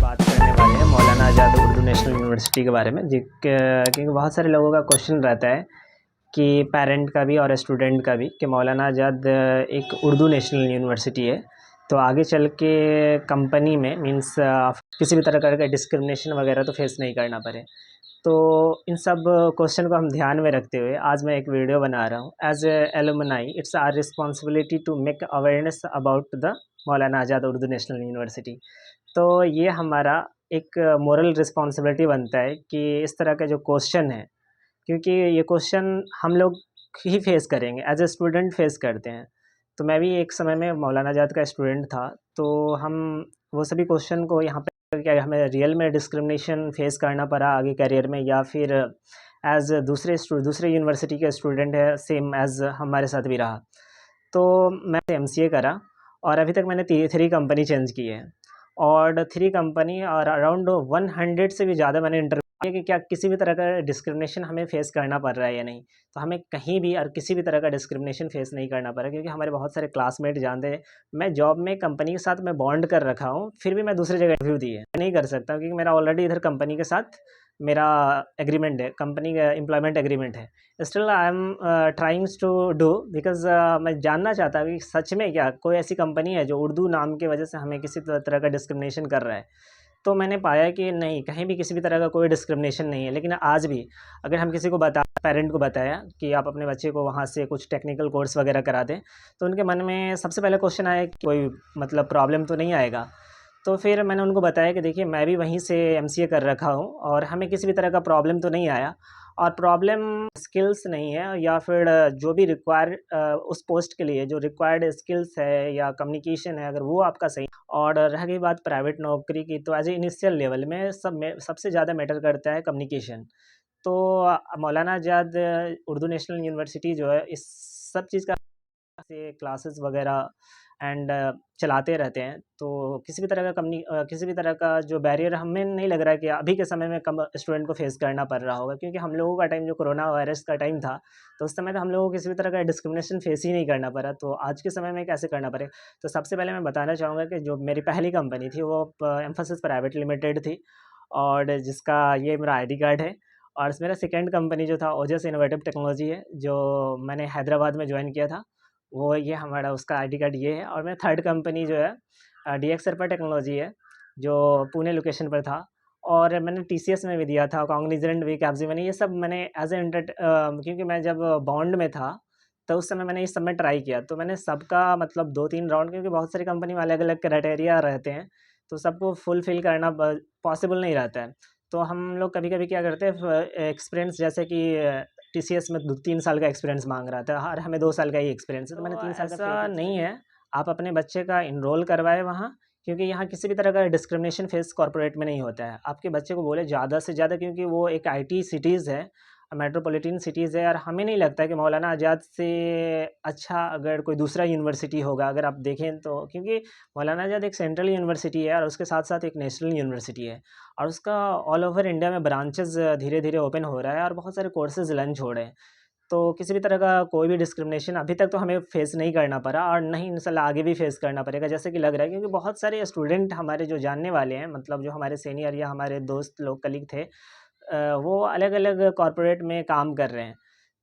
बात करने वाले हैं मौलाना आज़ाद उर्दू नेशनल यूनिवर्सिटी के बारे में क्योंकि बहुत सारे लोगों का क्वेश्चन रहता है कि पेरेंट का भी और स्टूडेंट का भी कि मौलाना आज़ाद एक उर्दू नेशनल यूनिवर्सिटी है, तो आगे चल के कंपनी में मींस किसी भी तरह का डिस्क्रिमिनेशन वगैरह तो फेस नहीं करना पड़े। तो इन सब क्वेश्चन को हम ध्यान में रखते हुए आज मैं एक वीडियो बना रहा हूँ। As a alumni it's our responsibility to make awareness about the Maulana Azad Urdu national university. तो ये हमारा एक मोरल रिस्पॉन्सिबिलिटी बनता है कि इस तरह का जो क्वेश्चन है, क्योंकि ये क्वेश्चन हम लोग ही फेस करेंगे, एज ए स्टूडेंट फेस करते हैं। तो मैं भी एक समय में मौलाना आज़ाद का स्टूडेंट था, तो हम वो सभी क्वेश्चन को यहाँ पे क्या हमें रियल में डिस्क्रिमिनेशन फेस करना पड़ा आगे करियर में, या फिर एज दूसरे यूनिवर्सिटी के स्टूडेंट है सेम एज हमारे साथ भी रहा। तो मैं एमसीए करा और अभी तक मैंने 3 कंपनी चेंज की है, और 3 कंपनी और अराउंड 100 से भी ज़्यादा मैंने इंटरव्यू किया कि क्या किसी भी तरह का डिस्क्रिमिनेशन हमें फेस करना पड़ रहा है या नहीं। तो हमें कहीं भी और किसी भी तरह का डिस्क्रिमिनेशन फेस नहीं करना पड़ा, क्योंकि हमारे बहुत सारे क्लासमेट जानते हैं। मैं जॉब में कंपनी के साथ मैं बॉन्ड कर रखा हूँ, फिर भी मैं दूसरी जगह इंटरव्यू दी है नहीं कर सकता, क्योंकि मेरा ऑलरेडी इधर कंपनी के साथ मेरा एग्रीमेंट है, कंपनी का एम्प्लॉयमेंट एग्रीमेंट है। Still I am trying to do because मैं जानना चाहता हूँ कि सच में क्या कोई ऐसी कंपनी है जो उर्दू नाम की वजह से हमें किसी तरह का डिस्क्रिमिनेशन कर रहा है। तो मैंने पाया कि नहीं, कहीं भी किसी भी तरह का कोई डिस्क्रिमिनेशन नहीं है। लेकिन आज भी अगर हम किसी को पेरेंट को बताया कि आप अपने बच्चे को वहाँ से कुछ टेक्निकल कोर्स वगैरह करा दें, तो उनके मन में सबसे पहले क्वेश्चन आया कि कोई मतलब प्रॉब्लम तो नहीं आएगा। तो फिर मैंने उनको बताया कि देखिए मैं भी वहीं से एमसीए कर रखा हूँ और हमें किसी भी तरह का प्रॉब्लम तो नहीं आया, और प्रॉब्लम स्किल्स नहीं है, या फिर जो भी उस पोस्ट के लिए जो रिक्वायर्ड स्किल्स है या कम्युनिकेशन है, अगर वो आपका सही। और रह गई बात प्राइवेट नौकरी की, तो एज ए इनिशियल लेवल में सबसे ज़्यादा मैटर करता है कम्युनिकेशन। तो मौलाना आज़ाद उर्दू नेशनल यूनिवर्सिटी जो है इस सब चीज़ का से क्लासेस वगैरह एंड चलाते रहते हैं। तो किसी भी तरह का जो बैरियर हमें नहीं लग रहा है कि अभी के समय में कम स्टूडेंट को फेस करना पड़ रहा होगा, क्योंकि हम लोगों का टाइम जो कोरोना वायरस का टाइम था, तो उस समय तो हम लोगों को किसी भी तरह का डिस्क्रिमिनेशन फेस ही नहीं करना पड़ा। तो आज के समय में कैसे करना पड़ेगा? तो सबसे पहले मैं बताना चाहूँगा कि जो मेरी पहली कंपनी थी वो एम्फोसिस प्राइवेट लिमिटेड थी, और जिसका ये मेरा आईडी कार्ड है। और मेरा सेकंड कंपनी जो था ओजस इनोवेटिव टेक्नोलॉजी है, जो मैंने हैदराबाद में ज्वाइन किया था, वो ये हमारा उसका आईडी कार्ड ये है। और मैं थर्ड कंपनी जो है डीएक्स सर्पर टेक्नोलॉजी है, जो पुणे लोकेशन पर था। और मैंने टीसीएस में भी दिया था, कॉग्निजेंट भी, कैप्जेमिनी, ये सब मैंने एज ए क्योंकि मैं जब बॉन्ड में था तो उस समय मैंने इस सब में ट्राई किया। तो मैंने सबका मतलब 2-3 राउंड, क्योंकि बहुत सारी कंपनी में अलग अलग क्राइटेरिया रहते हैं, तो सबको फुलफिल करना पॉसिबल नहीं रहता है। तो हम लोग कभी कभी क्या करते हैं, एक्सपीरियंस जैसे कि टीसीएस में 3 साल का एक्सपीरियंस मांग रहा था, और हमें 2 साल का ही एक्सपीरियंस है, तो मैंने 3 साल का ऐसा नहीं है। आप अपने बच्चे का इनरोल करवाएं वहाँ, क्योंकि यहाँ किसी भी तरह का डिस्क्रिमिनेशन फेस कॉर्पोरेट में नहीं होता है। आपके बच्चे को बोले ज़्यादा से ज़्यादा, क्योंकि वो एक आईटी सिटीज़ है, मेट्रोपॉलिटन सिटीज़ है, और हमें नहीं लगता कि मौलाना आज़ाद से अच्छा अगर कोई दूसरा यूनिवर्सिटी होगा अगर आप देखें तो, क्योंकि मौलाना आज़ाद एक सेंट्रल यूनिवर्सिटी है और उसके साथ साथ एक नेशनल यूनिवर्सिटी है, और उसका ऑल ओवर इंडिया में ब्रांचेस धीरे धीरे ओपन हो रहा है और बहुत सारे कोर्सेज लॉन्च हो रहे हैं। तो किसी भी तरह का कोई भी डिस्क्रिमिनेशन अभी तक तो हमें फेस नहीं करना पड़ा, और नहीं इंशाल्लाह आगे भी फेस करना पड़ेगा जैसे कि लग रहा है, क्योंकि बहुत सारे स्टूडेंट हमारे जो जानने वाले हैं, मतलब जो हमारे सीनियर या हमारे दोस्त लोग कलीग थे, वो अलग अलग कॉरपोरेट में काम कर रहे हैं।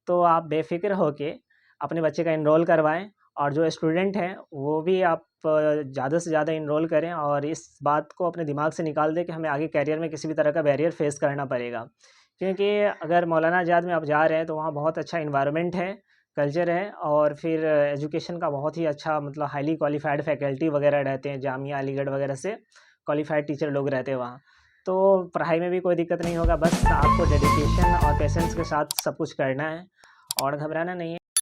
तो आप बेफ़िक्र होके अपने बच्चे का एनरोल करवाएँ, और जो स्टूडेंट हैं वो भी आप ज़्यादा से ज़्यादा एनरोल करें, और इस बात को अपने दिमाग से निकाल दें कि हमें आगे करियर में किसी भी तरह का बैरियर फेस करना पड़ेगा। क्योंकि अगर मौलाना आज़ाद में आप जा रहे हैं तो वहाँ बहुत अच्छा एनवायरनमेंट है, कल्चर है, और फिर एजुकेशन का बहुत ही अच्छा मतलब हाईली क्वालिफ़ाइड फैकल्टी वगैरह रहते हैं, जामिया अलीगढ़ वगैरह से क्वालिफ़ाइड टीचर लोग रहते हैं वहाँ। तो पढ़ाई में भी कोई दिक्कत नहीं होगा, बस आपको डेडिकेशन और पेशेंस के साथ सब कुछ करना है, और घबराना नहीं है।